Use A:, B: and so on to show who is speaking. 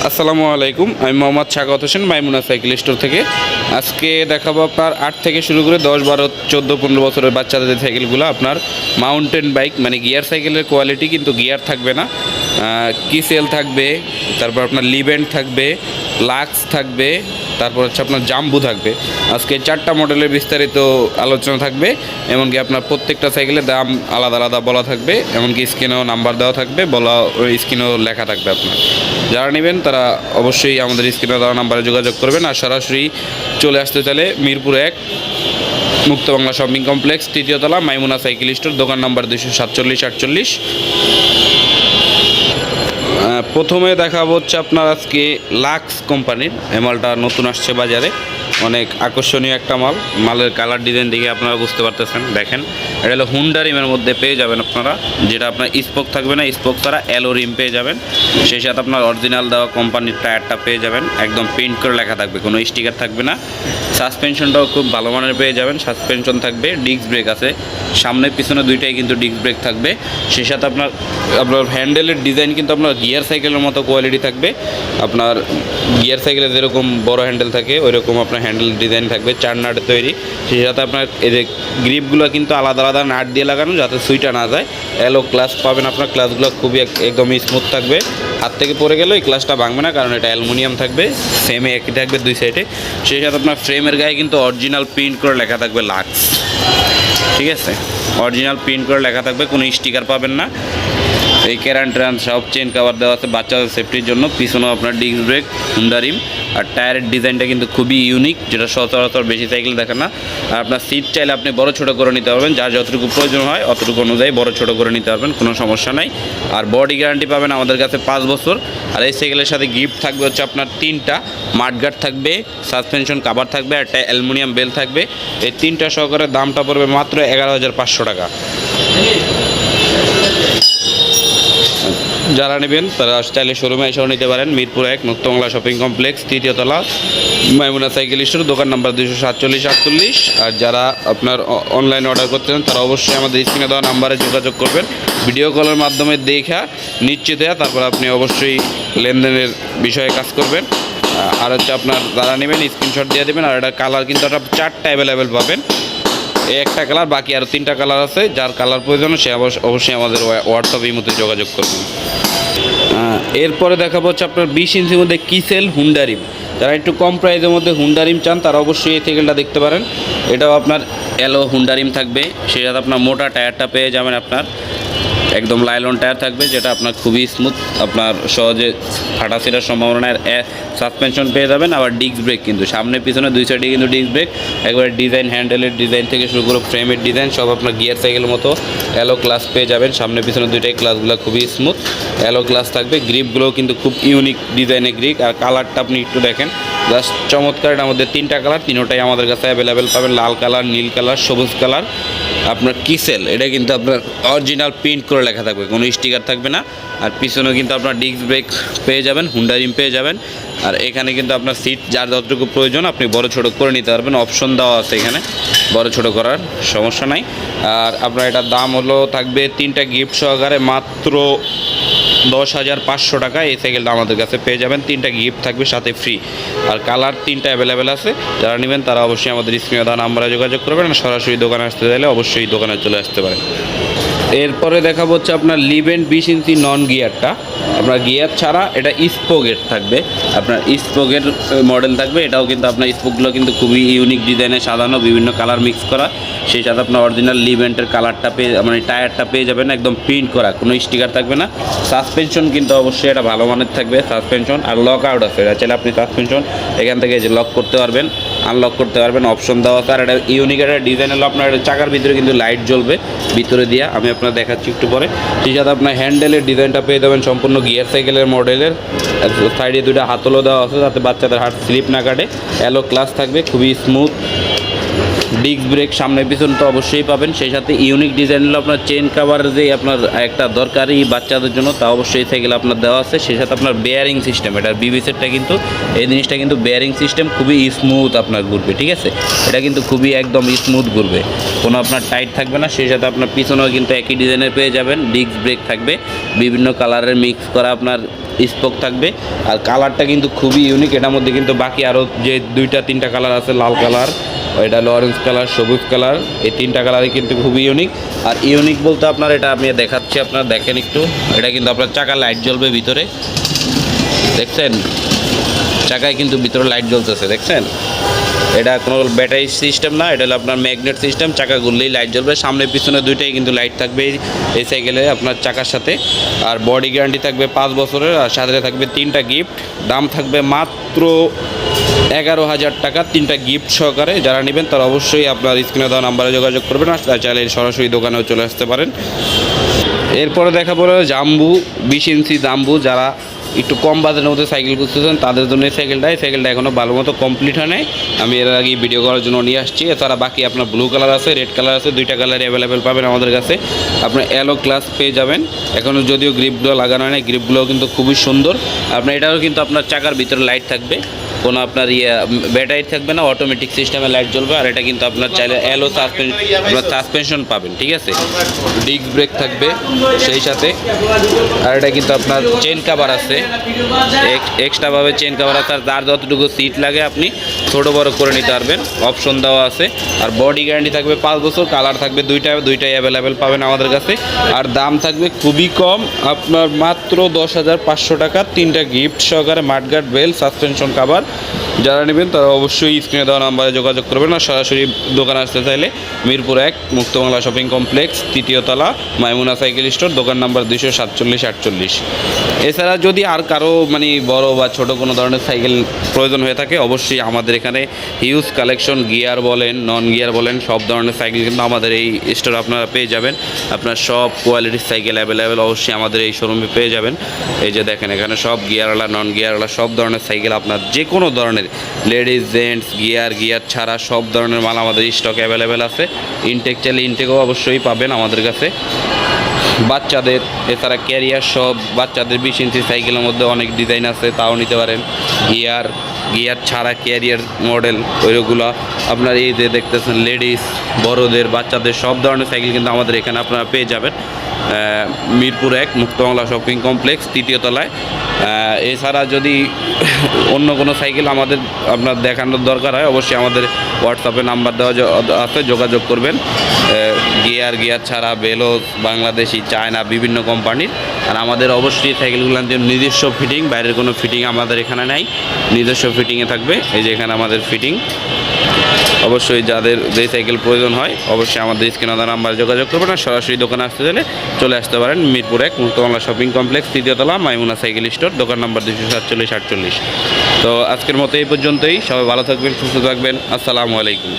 A: আসসালামু আলাইকুম, আমি মোহাম্মদ শাকাওয়াত হোসেন মাইমুনা সাইকেল স্টোর থেকে। আজকে দেখাবো আপনার 8 থেকে শুরু করে 10, 12, 14, 15 বছরের বাচ্চাদের যে সাইকেলগুলো আপনার মাউন্টেন বাইক, মানে গিয়ার সাইকেলের কোয়ালিটি, কিন্তু গিয়ার থাকবে না, কিসেল থাকবে, তারপর আপনার লিভেন্ট থাকবে, লাক্স থাকবে, তারপর হচ্ছে আপনার জাম্বু থাকবে। আজকে 4টা মডেলের বিস্তারিত আলোচনা থাকবে, এমনকি আপনার প্রত্যেকটা সাইকেলের দাম আলাদা আলাদা বলা থাকবে, এমনকি স্ক্রিনেও নাম্বার দেওয়া থাকবে, ওই স্ক্রিনেও লেখা থাকবে। আপনার যারা নেবেন তারা অবশ্যই আমাদের স্ক্রিনে দেওয়া নাম্বারে যোগাযোগ করবেন। আর সরাসরি চলে আসতে চাইলে মিরপুর 1 মুক্ত বাংলা শপিং কমপ্লেক্স, 3য় তলা, মাইমুনা সাইকেল স্টোর, দোকান নাম্বার 247-48। প্রথমে দেখাবো হচ্ছে আপনার আজকে লাক্স কোম্পানির মালটা নতুন আসছে বাজারে, অনেক আকর্ষণীয় একটা মালের কালার ডিজাইন দেখে আপনারা বুঝতে পারতেছেন। দেখেন, এটা হলো হুন্ডা রিমের মধ্যে পেয়ে যাবেন আপনারা, যেটা আপনার স্পোক থাকবে না, স্পোক ছাড়া অ্যালো রিম পেয়ে যাবেন। সেই সাথে আপনার অরিজিনাল দেওয়া কোম্পানির টায়ারটা পেয়ে যাবেন, একদম প্রিন্ট করে লেখা থাকবে, কোনো স্টিকার থাকবে না। সাসপেনশনটাও খুব ভালো মানের পেয়ে যাবেন, সাসপেনশন থাকবে, ডিস্ক ব্রেক আছে, সামনে পিছনে দুইটাই কিন্তু ডিস্ক ব্রেক থাকবে। সেই সাথে আপনার হ্যান্ডেলের ডিজাইন কিন্তু আপনার গিয়ার সাইকেলের মতো কোয়ালিটি থাকবে। আপনার গিয়ার সাইকেলে যেরকম বড় হ্যান্ডেল থাকে ওইরকম আপনার হ্যান্ডেল ডিজাইন থাকবে, 4 নাটের তৈরি। সেই সাথে আপনার এই যে গ্রিপগুলো কিন্তু আলাদা আলাদা নাট দিয়ে লাগানো, যাতে সুইটা না যায়। অ্যালো ক্লাস পাবেন আপনার, ক্লাসগুলো খুবই একদমই স্মুথ থাকবে, হাত থেকে পড়ে গেলেও এই ক্লাসটা ভাঙবে না, কারণ এটা অ্যালুমিনিয়াম থাকবে, সেমে একই থাকবে দুই সাইডে। সেই সাথে আপনার ফ্রেমের গায়ে কিন্তু অরিজিনাল প্রিন্ট করে লেখা থাকবে লাক্স, ঠিক আছে, অরিজিনাল প্রিন্ট করে লেখা থাকবে, কোনো স্টিকার পাবেন না। এই ক্যারান ট্রান সব চেন কভার দেওয়া আছে বাচ্চাদের সেফটির জন্য। পিছনেও আপনার ডিস্ক ব্রেক, হুন্ডা রিম, আর টায়ারের ডিজাইনটা কিন্তু খুবই ইউনিক, যেটা সচরাচর বেশি সাইকেল দেখে না। আর আপনার সিট চাইলে আপনি বড় ছোটো করে নিতে পারবেন, যার যতটুকু প্রয়োজন হয় অতটুকু অনুযায়ী বড় ছোটো করে নিতে পারবেন, কোনো সমস্যা নাই। আর বডি গ্যারান্টি পাবেন আমাদের কাছে 5 বছর। আর এই সাইকেলের সাথে গিফট থাকবে হচ্ছে আপনার 3টা মাডগার্ড থাকবে, সাসপেনশন কাভার থাকবে, আর একটা অ্যালুমিনিয়াম বেল থাকবে। এই 3টা সহকারে দামটা পড়বে মাত্র 11,500 টাকা। যারা নেবেন তারা চাইলে শোরুমে এসেও নিতে পারেন। মিরপুর 1 মুক্ত বাংলা শপিং কমপ্লেক্স, 3য় তলা, মাইমুনা সাইকেল স্টোর, দোকান নাম্বার 247-48। আর যারা আপনার অনলাইনে অর্ডার করতে চান তারা অবশ্যই আমাদের স্ক্রিনে দেওয়া নাম্বারে যোগাযোগ করবেন। ভিডিও কলের মাধ্যমে দেখা নিশ্চিত হয়ে তারপর আপনি অবশ্যই লেনদেনের বিষয়ে কাজ করবেন। আর হচ্ছে আপনার যারা নেবেন স্ক্রিনশট দিয়ে দেবেন। আর এটা কালার কিন্তু একটা 4টা অ্যাভেলেবেল পাবেন, একটা কালার, বাকি আরও 3টা কালার আছে। যার কালার প্রয়োজন সে অবশ্যই আমাদের হোয়াটসঅ্যাপ মধ্যে যোগাযোগ করবেন। এরপরে দেখাবো হচ্ছে আপনার 20 ইঞ্চির মধ্যে কিসেল হুন্ডা রিম। যারা একটু কম প্রাইসের মধ্যে হুন্ডা রিম চান তারা অবশ্যই এই সাইকেলটা দেখতে পারেন। এটাও আপনার অ্যালো হুন্ডা রিম থাকবে, সেই সাথে আপনার মোটা টায়ারটা পেয়ে যাবেন, আপনার একদম লাইলন টায়ার থাকবে, যেটা আপনার খুবই স্মুথ, আপনার সহজে ফাটা ছিঁড়ার সম্ভাবনা। সাসপেনশন পেয়ে যাবেন, আবার ডিস্ক ব্রেক কিন্তু সামনে পিছনে দুই সাইডে কিন্তু ডিস্ক ব্রেক। একবারে ডিজাইন, হ্যান্ডেলের ডিজাইন থেকে শুরু করে ফ্রেমের ডিজাইন সব আপনার গিয়ার সাইকেলের মতো অ্যালো ক্লাস পেয়ে যাবেন। সামনে পিছনে দুইটাই ক্লাসগুলো খুবই স্মুথ অ্যালো ক্লাস থাকবে। গ্রিপগুলোও কিন্তু খুব ইউনিক ডিজাইনের গ্রিপ। আর কালারটা আপনি একটু দেখেন, জাস্ট চমৎকার। এটার মধ্যে 3টা কালার, 3টাই আমাদের কাছে অ্যাভেলেবেল পাবেন, লাল কালার, নীল কালার, সবুজ কালার। আপনার কিসেল, এটা কিন্তু আপনার অরিজিনাল প্রিন্ট করে লেখা থাকবে, কোনো স্টিকার থাকবে না। আর পিছনেও কিন্তু আপনার ডিস্ক ব্রেক পেয়ে যাবেন, হুন্ডা রিম পেয়ে যাবেন। আর এখানে কিন্তু আপনার সিট যার যতটুকু প্রয়োজন আপনি বড় ছোটো করে নিতে পারবেন, অপশন দেওয়া আছে এখানে বড় ছোটো করার, সমস্যা নাই। আর আপনার এটার দাম হলো থাকবে 3টা গিফট সহকারে মাত্র 10,500 টাকা। এই সাইকেলটা আমাদের কাছে পেয়ে যাবেন, 3টা গিফট থাকবে সাথে ফ্রি। আর কালার 3টা অ্যাভেলেবেল আছে। যারা নেবেন তারা অবশ্যই আমাদের স্ক্রিনে দেওয়া নাম্বারে যোগাযোগ করবেন। সরাসরি দোকানে আসতে চাইলে অবশ্যই দোকানে চলে আসতে পারেন। এরপরে দেখাবো হচ্ছে আপনার লিভেন্ট 20 ইঞ্চি নন গিয়ারটা, আপনার গিয়ার ছাড়া, এটা স্পোকের থাকবে, আপনার স্পোকের মডেল থাকবে। এটাও কিন্তু আপনার স্পোকগুলো কিন্তু খুবই ইউনিক ডিজাইনে সাজানো, বিভিন্ন কালার মিক্স করা। সেই সাথে আপনার অরিজিনাল লিভেন্টের কালারটা পেয়ে, মানে টায়ারটা পেয়ে যাবেন, একদম প্রিন্ট করা, কোনো স্টিকার থাকবে না। সাসপেনশন কিন্তু অবশ্যই এটা ভালো মানের থাকবে সাসপেনশন। আর লক আউট আছে, এটা চাইলে আপনি সাসপেনশন এখান থেকে যে লক করতে পারবেন, আনলক করতে পারবেন, অপশন দেওয়া আছে। আর এটা ইউনিক একটা ডিজাইন হলো আপনার চাকার ভিতরে কিন্তু লাইট জ্বলবে ভিতরে দিয়া, আমি আপনার দেখাচ্ছি একটু পরে। সেই সাথে আপনার হ্যান্ডেলের ডিজাইনটা পেয়ে যাবেন সম্পূর্ণ গিয়ার সাইকেলের মডেলের, সাইডে 2টা হাতলও দেওয়া আছে যাতে বাচ্চাদের হাত স্লিপ না কাটে। অ্যালো ক্লাস থাকবে, খুবই স্মুথ ডিস্ক ব্রেক সামনে পিছন তো অবশ্যই পাবেন, সেই সাথে ইউনিক ডিজাইন হলো আপনার চেন কাভার যে আপনার একটা দরকারি বাচ্চাদের জন্য তা অবশ্যই সাইকেল আপনার দেওয়া আছে। সেই সাথে আপনার বেয়ারিং সিস্টেম, এটার বিবিসেটটা কিন্তু এই জিনিসটা কিন্তু বেয়ারিং সিস্টেম খুবই স্মুথ আপনার ঘুরবে, ঠিক আছে। এটা কিন্তু খুবই একদম স্মুথ ঘুরবে, কোনো আপনার টাইট থাকবে না। সেই সাথে আপনার পিছনেও কিন্তু একই ডিজাইনের পেয়ে যাবেন, ডিস্ক ব্রেক থাকবে, বিভিন্ন কালারের মিক্স করা আপনার স্পোক থাকবে। আর কালারটা কিন্তু খুবই ইউনিক, এটার মধ্যে কিন্তু বাকি আরও যে 2-3টা কালার আছে, লাল কালার, এটা হলো অরেঞ্জ কালার, সবুজ কালার, এই 3টা কালারই কিন্তু খুবই ইউনিক। আর ইউনিক বলতে আপনার এটা আমি দেখাচ্ছি, আপনার দেখেন একটু, এটা কিন্তু আপনার চাকার লাইট জ্বলবে ভিতরে, দেখছেন চাকায় কিন্তু ভিতরে লাইট জ্বলতেছে, দেখছেন। এটা কোনো ব্যাটারি সিস্টেম না, এটা হলো আপনার ম্যাগনেট সিস্টেম, চাকা ঘুরলেই লাইট জ্বলবে। সামনে পিছনে দুইটাই কিন্তু লাইট থাকবে এই সাইকেলে আপনার চাকার সাথে। আর বডি গ্যারান্টি থাকবে 5 বছরের, আর সাথে থাকবে 3টা গিফট। দাম থাকবে মাত্র 11,000 টাকা, 3টা গিফট সহকারে। যারা নেবেন তারা অবশ্যই আপনার স্ক্রিনে দেওয়া নাম্বারে যোগাযোগ করবেন, আর চাইলে সরাসরি দোকানেও চলে আসতে পারেন। এরপরে দেখাবো জাম্বু 20 ইঞ্চি জাম্বু। যারা একটু কম বাজেটের মধ্যে সাইকেল খুঁজতেছেন তাদের জন্য এই সাইকেলটা এখনও ভালো মতো কমপ্লিট হয় নাই, আমি এর আগে ভিডিও করার জন্য নিয়ে আসছি। এছাড়া বাকি আপনার ব্লু কালার আছে, রেড কালার আছে, 2টা কালারই অ্যাভেলেবেল পাবেন আমাদের কাছে। আপনার অ্যালো ক্লাস পেয়ে যাবেন, এখনও যদিও গ্রিপগুলো লাগানো হয় না, গ্রিপগুলোও কিন্তু খুবই সুন্দর। আপনার এটাও কিন্তু আপনার চাকার ভিতরে লাইট থাকবে, কোনো আপনার ব্যাটারি থাকবে না, অটোমেটিক সিস্টেমে লাইট জ্বলবে। আর এটা কিন্তু আপনার চাইলে অ্যালো সাসপেনশন পাবেন, ঠিক আছে। ডিস্ক ব্রেক থাকবে সেই সাথে। আর এটা কিন্তু আপনার চেন কাভার আছে, এক্সট্রাভাবে চেন কাভার আছে। আর তার যতটুকু সিট লাগে আপনি ছোটো বড়ো করে নিতে পারবেন, অপশন দেওয়া আছে। আর বডি গ্যারান্টি থাকবে 5 বছর, কালার থাকবে দুইটাই অ্যাভেলেবেল পাবেন আমাদের কাছে। আর দাম থাকবে খুবই কম, আপনার মাত্র 10,500 টাকা, 3টা গিফট সহকারে, মাঠগার্ড, বেল, সাসপেনশন কাভার। যারা নেবেন তারা অবশ্যই স্ক্রিনে দেওয়া নাম্বারে যোগাযোগ করবেন। আর সরাসরি দোকানে আসতে চাইলে মিরপুর 1 মুক্তবাংলা শপিং কমপ্লেক্স, 3য় তলা, মাইমুনা সাইকেল স্টোর, দোকান নাম্বার 247-48। এছাড়া যদি আর কারো মানে বড় বা ছোট কোনো ধরনের সাইকেল প্রয়োজন হয়ে থাকে, অবশ্যই আমাদের এখানে হিউজ কালেকশন, গিয়ার বলেন, নন গিয়ার বলেন, সব ধরনের সাইকেল কিন্তু আমাদের এই স্টোরে আপনারা পেয়ে যাবেন। আপনার সব কোয়ালিটির সাইকেল অ্যাভেলেবেল অবশ্যই আমাদের এই শোরুমে পেয়ে যাবেন। এই যে দেখেন এখানে সব গিয়ারওয়ালা, নন গিয়ারওয়ালা সব ধরনের সাইকেল, আপনার যে কোনো ধরনের লেডিস, জেন্টস, গিয়ার ছাড়া সব ধরনের মাল আমাদের স্টক অ্যাভেলেবেল আছে। ইনটেক চাইলে ইনটেকও অবশ্যই পাবেন আমাদের কাছে। বাচ্চাদের এছাড়া ক্যারিয়ার, সব বাচ্চাদের 20 ইঞ্চি সাইকেলের মধ্যে অনেক ডিজাইন আছে, তাও নিতে পারেন। গিয়ার ছাড়া ক্যারিয়ার মডেল ওইগুলো আপনার এই যে দেখতেছেন, লেডিস, বড়দের, বাচ্চাদের সব ধরনের সাইকেল কিন্তু আমাদের এখানে আপনারা পেয়ে যাবেন। মিরপুর 1 মুক্তবাংলা শপিং কমপ্লেক্স, 3য় তলায়। এছাড়া যদি অন্য কোনো সাইকেল আমাদের আপনার দেখানোর দরকার হয়, অবশ্যই আমাদের হোয়াটসঅ্যাপে নাম্বার দেওয়া আছে, যোগাযোগ করবেন। গিয়ার ছাড়া বেলোস, বাংলাদেশি, চায়না, বিভিন্ন কোম্পানির। আর আমাদের অবশ্যই সাইকেলগুলোর নিজস্ব ফিটিং, বাইরের কোনো ফিটিং আমাদের এখানে নাই, নিজস্ব ফিটিংয়ে থাকবে। এই যে এখানে আমাদের ফিটিং। অবশ্যই যাদের যে সাইকেল প্রয়োজন হয় অবশ্যই আমাদের স্ক্রিনে দেওয়া নাম্বারে যোগাযোগ করবেন। আর সরাসরি দোকানে আসতে চাইলে চলে আসতে পারেন মিরপুর 1 মুক্তবাংলা শপিং কমপ্লেক্স, 3য় তলা, মাইমুনা সাইকেল স্টোর, দোকান নাম্বার 247-48। তো আজকের মতো এই পর্যন্তই। সবাই ভালো থাকবেন, সুস্থ থাকবেন। আসসালামু আলাইকুম।